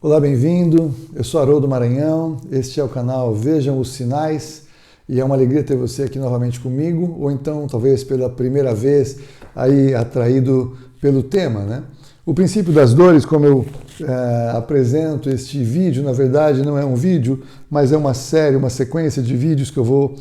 Olá, bem-vindo. Eu sou Haroldo Maranhão. Este é o canal Vejam os Sinais e é uma alegria ter você aqui novamente comigo, ou então talvez pela primeira vez aí atraído pelo tema, né? O princípio das dores, como eu apresento este vídeo, na verdade não é um vídeo, mas é uma série, uma sequência de vídeos que eu vou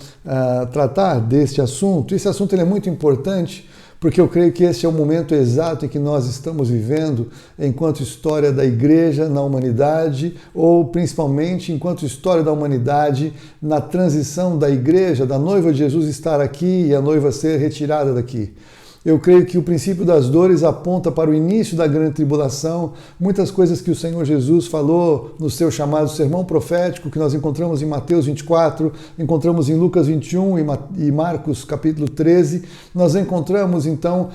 tratar deste assunto. Esse assunto ele é muito importante porque eu creio que esse é o momento exato em que nós estamos vivendo enquanto história da igreja na humanidade, ou principalmente enquanto história da humanidade na transição da igreja, da noiva de Jesus estar aqui e a noiva ser retirada daqui. Eu creio que o princípio das dores aponta para o início da grande tribulação, muitas coisas que o Senhor Jesus falou no seu chamado sermão profético, que nós encontramos em Mateus 24, encontramos em Lucas 21 e Marcos capítulo 13, nós encontramos então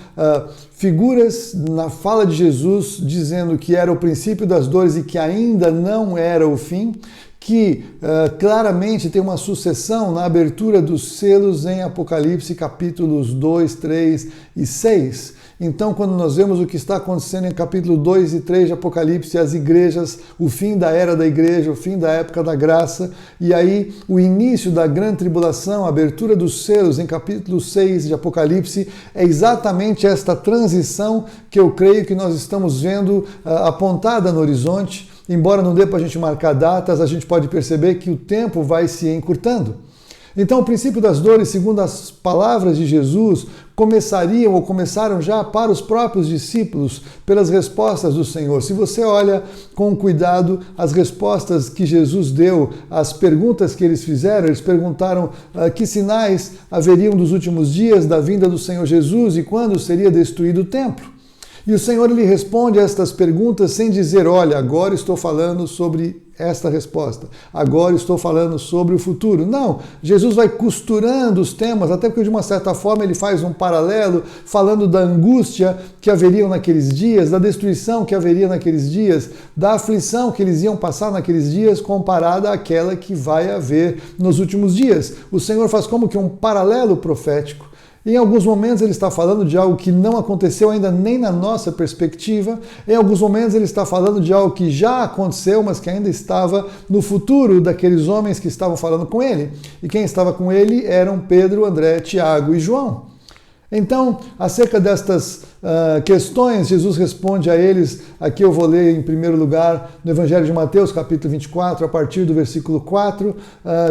figuras na fala de Jesus dizendo que era o princípio das dores e que ainda não era o fim, que claramente tem uma sucessão na abertura dos selos em Apocalipse capítulos 2, 3 e 6. Então, quando nós vemos o que está acontecendo em capítulo 2 e 3 de Apocalipse, as igrejas, o fim da era da igreja, o fim da época da graça, e aí o início da grande tribulação, a abertura dos selos em capítulo 6 de Apocalipse, é exatamente esta transição que eu creio que nós estamos vendo apontada no horizonte. Embora não dê para a gente marcar datas, a gente pode perceber que o tempo vai se encurtando. Então, o princípio das dores, segundo as palavras de Jesus, começaram já para os próprios discípulos, pelas respostas do Senhor. Se você olha com cuidado as respostas que Jesus deu, as perguntas que eles fizeram, eles perguntaram que sinais haveriam dos últimos dias da vinda do Senhor Jesus e quando seria destruído o templo. E o Senhor ele responde a estas perguntas sem dizer, olha, agora estou falando sobre esta resposta, agora estou falando sobre o futuro. Não, Jesus vai costurando os temas, até porque de uma certa forma ele faz um paralelo, falando da angústia que haveria naqueles dias, da destruição que haveria naqueles dias, da aflição que eles iam passar naqueles dias, comparada àquela que vai haver nos últimos dias. O Senhor faz como que um paralelo profético. Em alguns momentos ele está falando de algo que não aconteceu ainda nem na nossa perspectiva. Em alguns momentos ele está falando de algo que já aconteceu, mas que ainda estava no futuro daqueles homens que estavam falando com ele. E quem estava com ele eram Pedro, André, Tiago e João. Então, acerca destas questões, Jesus responde a eles. Aqui eu vou ler em primeiro lugar no Evangelho de Mateus, capítulo 24, a partir do versículo 4.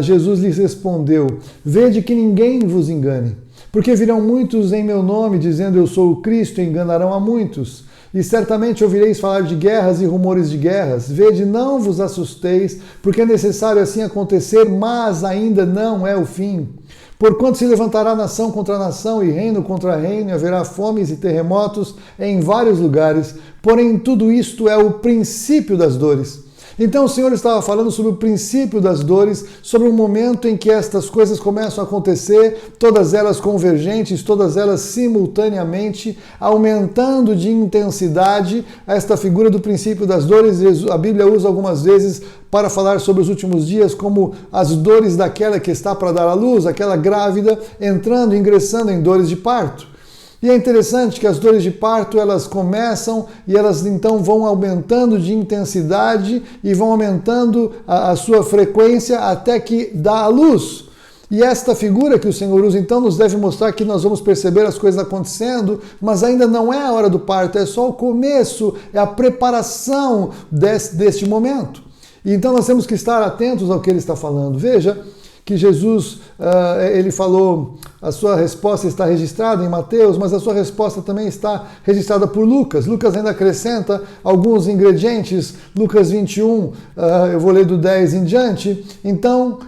Jesus lhes respondeu, vede que ninguém vos engane. Porque virão muitos em meu nome, dizendo eu sou o Cristo, e enganarão a muitos. E certamente ouvireis falar de guerras e rumores de guerras. Vede, não vos assusteis, porque é necessário assim acontecer, mas ainda não é o fim. Porquanto se levantará nação contra nação e reino contra reino, e haverá fomes e terremotos em vários lugares. Porém, tudo isto é o princípio das dores. Então o Senhor estava falando sobre o princípio das dores, sobre o momento em que estas coisas começam a acontecer, todas elas convergentes, todas elas simultaneamente, aumentando de intensidade. Esta figura do princípio das dores, a Bíblia usa algumas vezes para falar sobre os últimos dias como as dores daquela que está para dar à luz, aquela grávida entrando, ingressando em dores de parto. E é interessante que as dores de parto, elas começam e elas então vão aumentando de intensidade e vão aumentando a sua frequência até que dá à luz. E esta figura que o Senhor usa então nos deve mostrar que nós vamos perceber as coisas acontecendo, mas ainda não é a hora do parto, é só o começo, é a preparação deste momento. E então nós temos que estar atentos ao que ele está falando. Veja que Jesus, ele falou, a sua resposta está registrada em Mateus, mas a sua resposta também está registrada por Lucas. Lucas ainda acrescenta alguns ingredientes. Lucas 21, eu vou ler do 10 em diante. Então,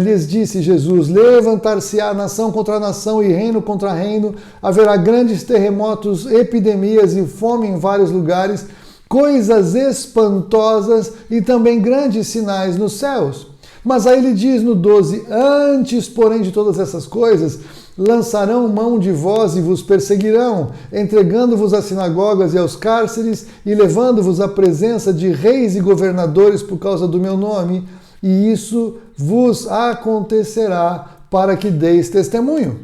lhes disse Jesus, levantar-se-á nação contra nação e reino contra reino, haverá grandes terremotos, epidemias e fome em vários lugares, coisas espantosas e também grandes sinais nos céus. Mas aí ele diz no 12, antes, porém, de todas essas coisas, lançarão mão de vós e vos perseguirão, entregando-vos às sinagogas e aos cárceres e levando-vos à presença de reis e governadores por causa do meu nome, e isso vos acontecerá para que deis testemunho.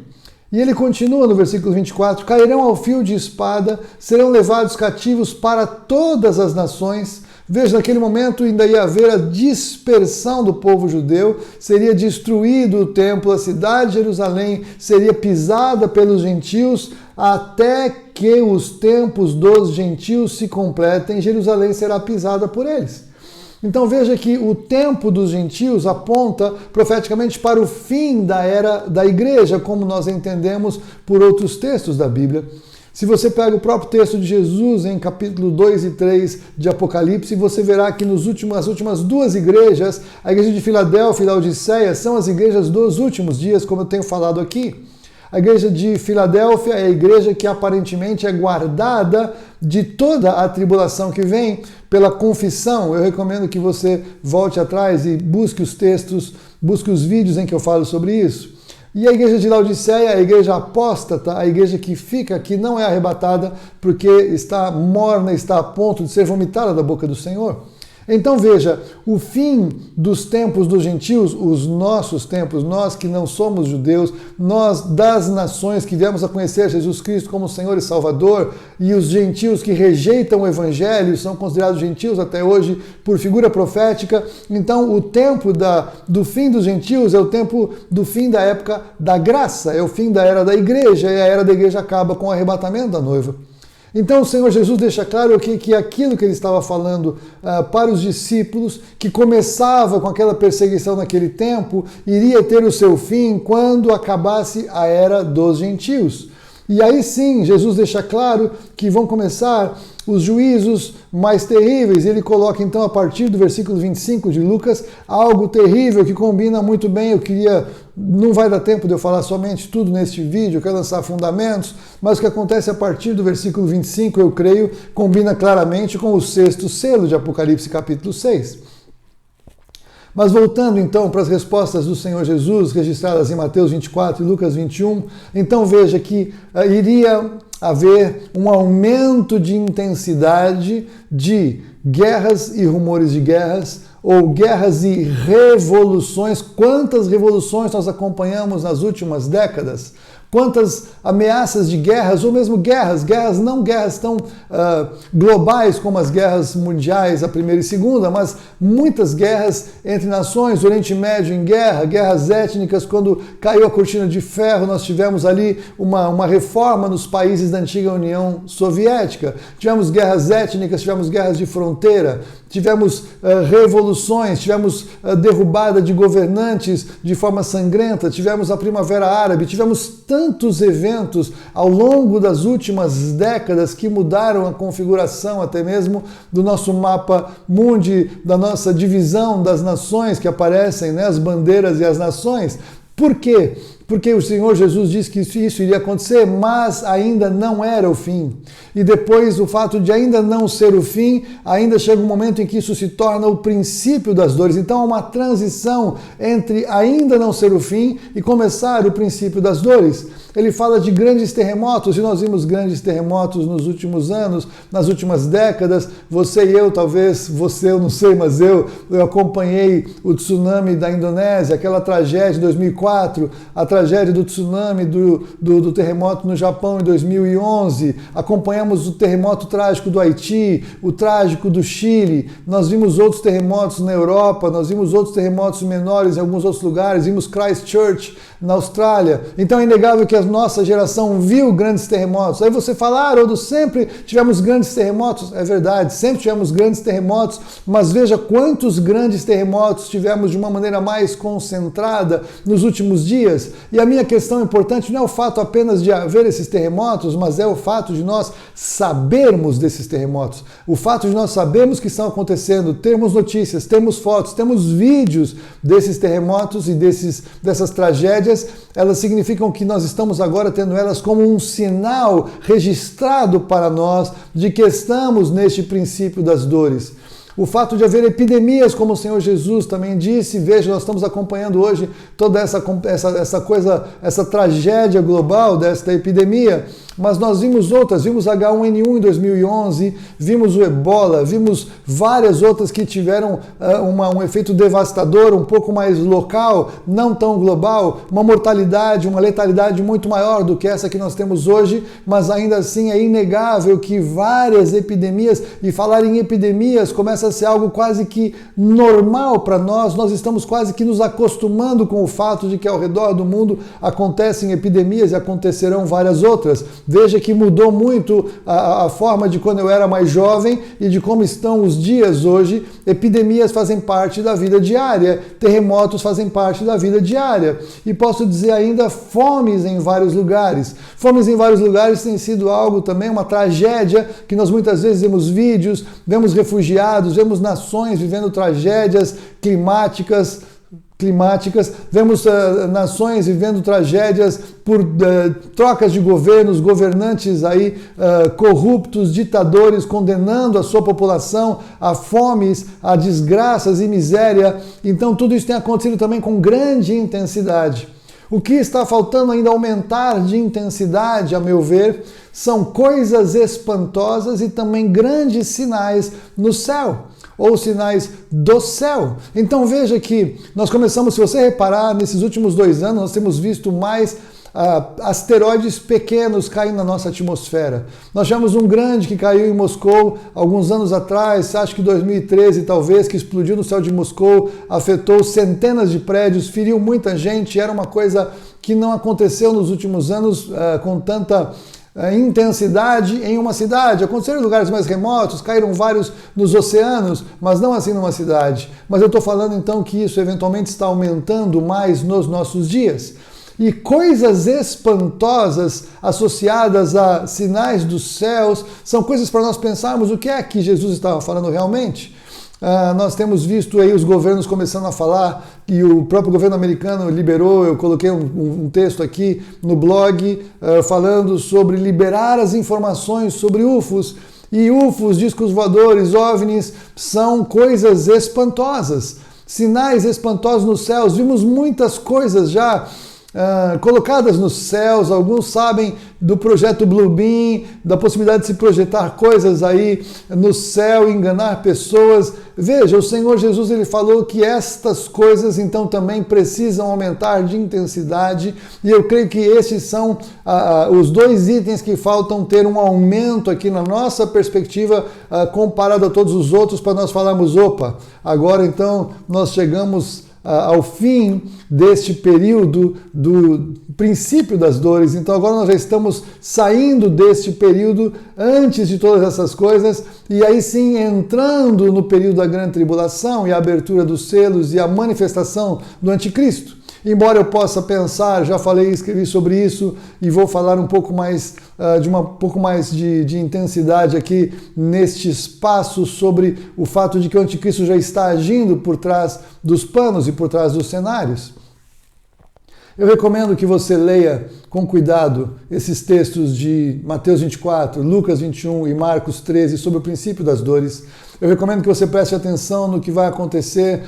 E ele continua no versículo 24, cairão ao fio de espada, serão levados cativos para todas as nações, Veja, naquele momento ainda ia haver a dispersão do povo judeu, seria destruído o templo, a cidade de Jerusalém seria pisada pelos gentios, até que os tempos dos gentios se completem, Jerusalém será pisada por eles. Então veja que o tempo dos gentios aponta profeticamente para o fim da era da igreja, como nós entendemos por outros textos da Bíblia. Se você pega o próprio texto de Jesus em capítulo 2 e 3 de Apocalipse, você verá que nas últimas duas igrejas, a igreja de Filadélfia e Laodiceia, são as igrejas dos últimos dias, como eu tenho falado aqui. A igreja de Filadélfia é a igreja que aparentemente é guardada de toda a tribulação que vem pela confissão. Eu recomendo que você volte atrás e busque os textos, busque os vídeos em que eu falo sobre isso. E a igreja de Laodiceia, a igreja apóstata, a igreja que fica, que não é arrebatada, porque está morna, está a ponto de ser vomitada da boca do Senhor. Então veja, o fim dos tempos dos gentios, os nossos tempos, nós que não somos judeus, nós das nações que viemos a conhecer Jesus Cristo como Senhor e Salvador, e os gentios que rejeitam o Evangelho, são considerados gentios até hoje por figura profética. Então o tempo do fim dos gentios é o tempo do fim da época da graça, é o fim da era da igreja, e a era da igreja acaba com o arrebatamento da noiva. Então o Senhor Jesus deixa claro que aquilo que ele estava falando para os discípulos, que começava com aquela perseguição naquele tempo, iria ter o seu fim quando acabasse a era dos gentios. E aí sim, Jesus deixa claro que vão começar os juízos mais terríveis. Ele coloca então a partir do versículo 25 de Lucas algo terrível que combina muito bem. Não vai dar tempo de eu falar somente tudo neste vídeo, eu quero lançar fundamentos, mas o que acontece a partir do versículo 25, eu creio, combina claramente com o sexto selo de Apocalipse capítulo 6. Mas voltando então para as respostas do Senhor Jesus, registradas em Mateus 24 e Lucas 21, então veja que iria haver um aumento de intensidade de guerras e rumores de guerras, ou guerras e revoluções. Quantas revoluções nós acompanhamos nas últimas décadas? Quantas ameaças de guerras, ou mesmo guerras, não guerras tão globais como as guerras mundiais, a primeira e segunda, mas muitas guerras entre nações, o Oriente Médio em guerra, guerras étnicas. Quando caiu a cortina de ferro, nós tivemos ali uma reforma nos países da antiga União Soviética. Tivemos guerras étnicas, tivemos guerras de fronteira, tivemos revoluções, tivemos derrubada de governantes de forma sangrenta, tivemos a Primavera Árabe, tivemos tantos eventos ao longo das últimas décadas que mudaram a configuração até mesmo do nosso mapa mundi, da nossa divisão das nações que aparecem, né, as bandeiras e as nações. Por quê? Porque o Senhor Jesus disse que isso iria acontecer, mas ainda não era o fim. E depois, o fato de ainda não ser o fim, ainda chega um momento em que isso se torna o princípio das dores. Então há uma transição entre ainda não ser o fim e começar o princípio das dores. Ele fala de grandes terremotos, e nós vimos grandes terremotos nos últimos anos, nas últimas décadas. Você e eu, talvez, você eu não sei, mas eu acompanhei o tsunami da Indonésia, aquela tragédia de 2004, a tragédia do tsunami, do terremoto no Japão em 2011, acompanhamos o terremoto trágico do Haiti, o trágico do Chile, nós vimos outros terremotos na Europa, nós vimos outros terremotos menores em alguns outros lugares, vimos Christchurch na Austrália. Então é inegável que a nossa geração viu grandes terremotos. Aí você fala, Haroldo, sempre tivemos grandes terremotos. É verdade, sempre tivemos grandes terremotos, mas veja quantos grandes terremotos tivemos de uma maneira mais concentrada nos últimos dias. E a minha questão importante não é o fato apenas de haver esses terremotos, mas é o fato de nós sabermos desses terremotos. O fato de nós sabermos que estão acontecendo, termos notícias, temos fotos, temos vídeos desses terremotos e dessas tragédias, elas significam que nós estamos agora tendo elas como um sinal registrado para nós de que estamos neste princípio das dores. O fato de haver epidemias, como o Senhor Jesus também disse, veja, nós estamos acompanhando hoje toda essa tragédia global desta epidemia, mas nós vimos outras, vimos H1N1 em 2011, vimos o Ebola, vimos várias outras que tiveram um efeito devastador, um pouco mais local, não tão global, uma mortalidade, uma letalidade muito maior do que essa que nós temos hoje, mas ainda assim é inegável que várias epidemias, e falar em epidemias começa começa a ser algo quase que normal para nós, nós estamos quase que nos acostumando com o fato de que ao redor do mundo acontecem epidemias e acontecerão várias outras. Veja que mudou muito a forma de quando eu era mais jovem e de como estão os dias hoje. Epidemias fazem parte da vida diária, terremotos fazem parte da vida diária. E posso dizer ainda fomes em vários lugares. Fomes em vários lugares tem sido algo também, uma tragédia, que nós muitas vezes vemos vídeos, vemos refugiados, vemos nações vivendo tragédias climáticas, vemos nações vivendo tragédias por trocas de governos, governantes aí corruptos, ditadores, condenando a sua população a fomes, a desgraças e miséria. Então tudo isso tem acontecido também com grande intensidade. O que está faltando ainda aumentar de intensidade, a meu ver, são coisas espantosas e também grandes sinais no céu, ou sinais do céu. Então veja que nós começamos, se você reparar, nesses últimos 2 anos, nós temos visto mais asteroides pequenos caindo na nossa atmosfera. Nós tivemos um grande que caiu em Moscou alguns anos atrás, acho que 2013 talvez, que explodiu no céu de Moscou, afetou centenas de prédios, feriu muita gente, era uma coisa que não aconteceu nos últimos anos com tanta intensidade em uma cidade. Aconteceram em lugares mais remotos, caíram vários nos oceanos, mas não assim numa cidade. Mas eu estou falando então que isso eventualmente está aumentando mais nos nossos dias. E coisas espantosas associadas a sinais dos céus são coisas para nós pensarmos o que é que Jesus estava falando realmente. Nós temos visto aí os governos começando a falar, e o próprio governo americano liberou, eu coloquei um texto aqui no blog falando sobre liberar as informações sobre UFOs. E UFOs, discos voadores, OVNIs, são coisas espantosas, sinais espantosos nos céus. Vimos muitas coisas já colocadas nos céus. Alguns sabem do projeto Bluebeam, da possibilidade de se projetar coisas aí no céu, enganar pessoas. Veja, o Senhor Jesus ele falou que estas coisas então também precisam aumentar de intensidade, e eu creio que esses são os 2 itens que faltam ter um aumento aqui na nossa perspectiva comparado a todos os outros, para nós falarmos, opa, agora então nós chegamos ao fim deste período do princípio das dores. Então agora nós já estamos saindo deste período antes de todas essas coisas, e aí sim entrando no período da grande tribulação e a abertura dos selos e a manifestação do anticristo. Embora eu possa pensar, já falei e escrevi sobre isso, e vou falar um pouco mais de intensidade aqui neste espaço sobre o fato de que o anticristo já está agindo por trás dos panos e por trás dos cenários. Eu recomendo que você leia com cuidado esses textos de Mateus 24, Lucas 21 e Marcos 13 sobre o princípio das dores. Eu recomendo que você preste atenção no que vai acontecer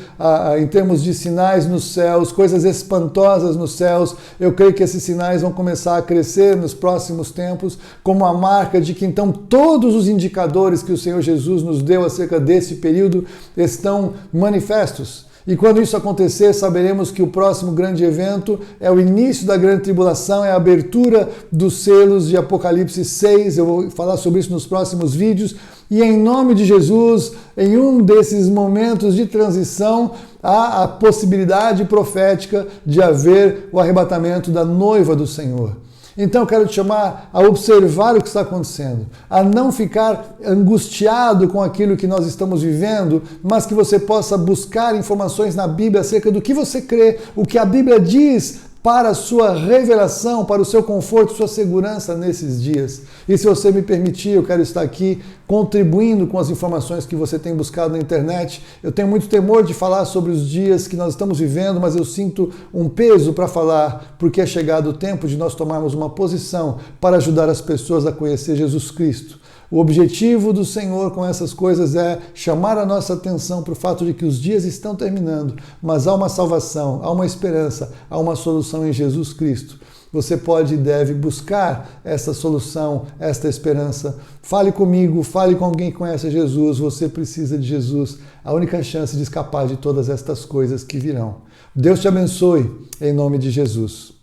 em termos de sinais nos céus, coisas espantosas nos céus. Eu creio que esses sinais vão começar a crescer nos próximos tempos, como a marca de que então todos os indicadores que o Senhor Jesus nos deu acerca desse período estão manifestos. E quando isso acontecer, saberemos que o próximo grande evento é o início da grande tribulação, é a abertura dos selos de Apocalipse 6. Eu vou falar sobre isso nos próximos vídeos. E em nome de Jesus, em um desses momentos de transição, há a possibilidade profética de haver o arrebatamento da noiva do Senhor. Então eu quero te chamar a observar o que está acontecendo, a não ficar angustiado com aquilo que nós estamos vivendo, mas que você possa buscar informações na Bíblia acerca do que você crê, o que a Bíblia diz para a sua revelação, para o seu conforto, sua segurança nesses dias. E se você me permitir, eu quero estar aqui contribuindo com as informações que você tem buscado na internet. Eu tenho muito temor de falar sobre os dias que nós estamos vivendo, mas eu sinto um peso para falar, porque é chegado o tempo de nós tomarmos uma posição para ajudar as pessoas a conhecer Jesus Cristo. O objetivo do Senhor com essas coisas é chamar a nossa atenção para o fato de que os dias estão terminando, mas há uma salvação, há uma esperança, há uma solução em Jesus Cristo. Você pode e deve buscar essa solução, esta esperança. Fale comigo, fale com alguém que conhece Jesus. Você precisa de Jesus, a única chance de escapar de todas estas coisas que virão. Deus te abençoe, em nome de Jesus.